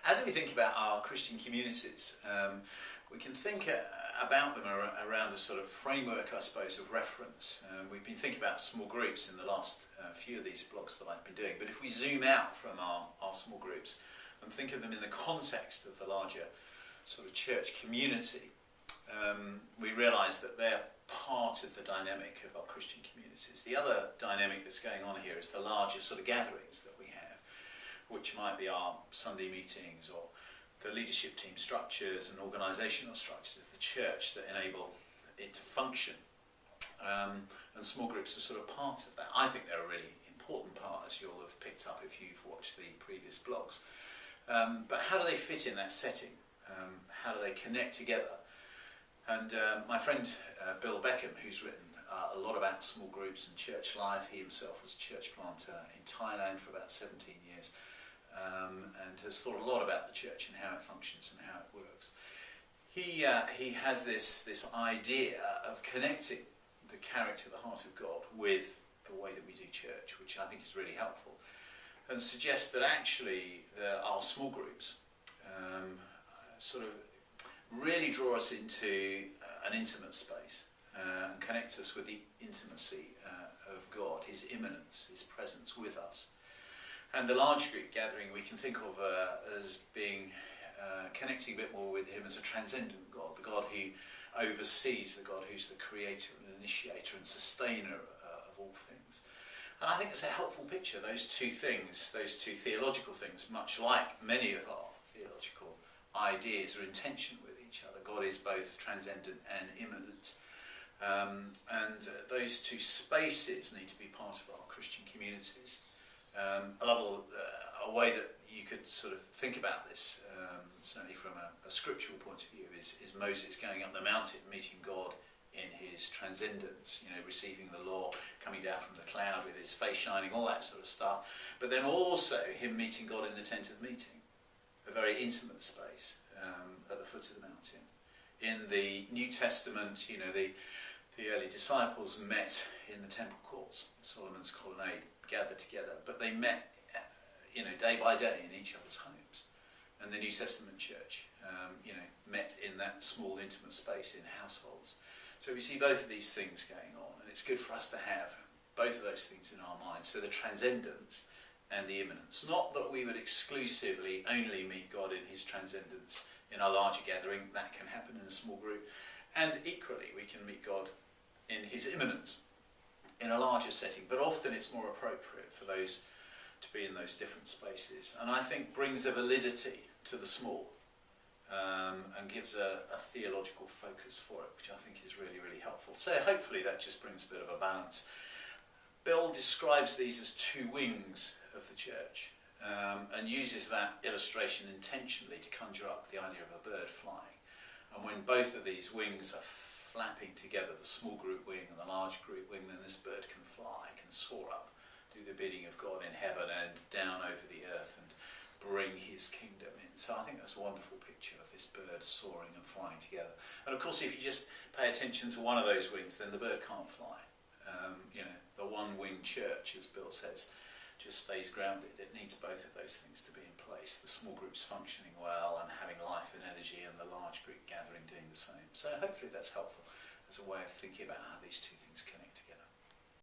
As we think about our Christian communities, we can think about them around a sort of framework, I suppose, of reference. We've been thinking about small groups in the last few of these blogs that I've been doing, but if we zoom out from our small groups and think of them in the context of the larger sort of church community, we realise that they're part of the dynamic of our Christian communities. The other dynamic that's going on here is the larger sort of gatherings that we have, which might be our Sunday meetings or the leadership team structures and organisational structures of the church that enable it to function. And small groups are sort of part of that. I think they're a really important part, as you'll have picked up if you've watched the previous blogs. But how do they fit in that setting? How do they connect together? And my friend Bill Beckham, who's written a lot about small groups and church life, he himself was a church planter in Thailand for about 17 years, and has thought a lot about the church and how it functions and how it works. He has this idea of connecting the character, the heart of God, with the way that we do church, which I think is really helpful, and suggests that actually our small groups sort of really draw us into an intimate space and connect us with the intimacy of God, his immanence, his presence with us. And the large group gathering we can think of as being connecting a bit more with him as a transcendent God, the God who oversees, the God who's the creator and initiator and sustainer of all things. And I think it's a helpful picture, those two things, those two theological things, much like many of our theological ideas are in tension with each other. God is both transcendent and immanent. And those two spaces need to be part of our Christian communities. I love a way that you could sort of think about this, certainly from a scriptural point of view, is Moses going up the mountain, meeting God in his transcendence, receiving the law, coming down from the cloud with his face shining, all that sort of stuff. But then also him meeting God in the tent of meeting, a very intimate space at the foot of the mountain. In the New Testament, the early disciples met in the temple courts, Solomon's colonnade, gathered together, but they met day by day in each other's homes. And the New Testament church met in that small intimate space in households. So we see both of these things going on, and it's good for us to have both of those things in our minds. So the transcendence and the immanence. Not that we would exclusively only meet God in his transcendence in our larger gathering, that can happen in a small group, and equally we can meet God in his immanence in a larger setting, but often it's more appropriate for those to be in those different spaces, and I think brings a validity to the small, and gives a theological focus for it, which I think is really, really helpful. So hopefully that just brings a bit of a balance. Bill describes these as two wings of the church, and uses that illustration intentionally to conjure up the idea of a bird flying. And when both of these wings are flapping together, the small group wing and the large group wing, then this bird can fly, can soar up, do the bidding of God in heaven and down over the earth and bring his kingdom in. So I think that's a wonderful picture of this bird soaring and flying together. And of course, if you just pay attention to one of those wings, then the bird can't fly. The one-winged church, as Bill says, just stays grounded. It needs both of those things to be in place. The small group's functioning well and having life and energy, and the large group gathering doing the same. So hopefully that's helpful as a way of thinking about how these two things connect.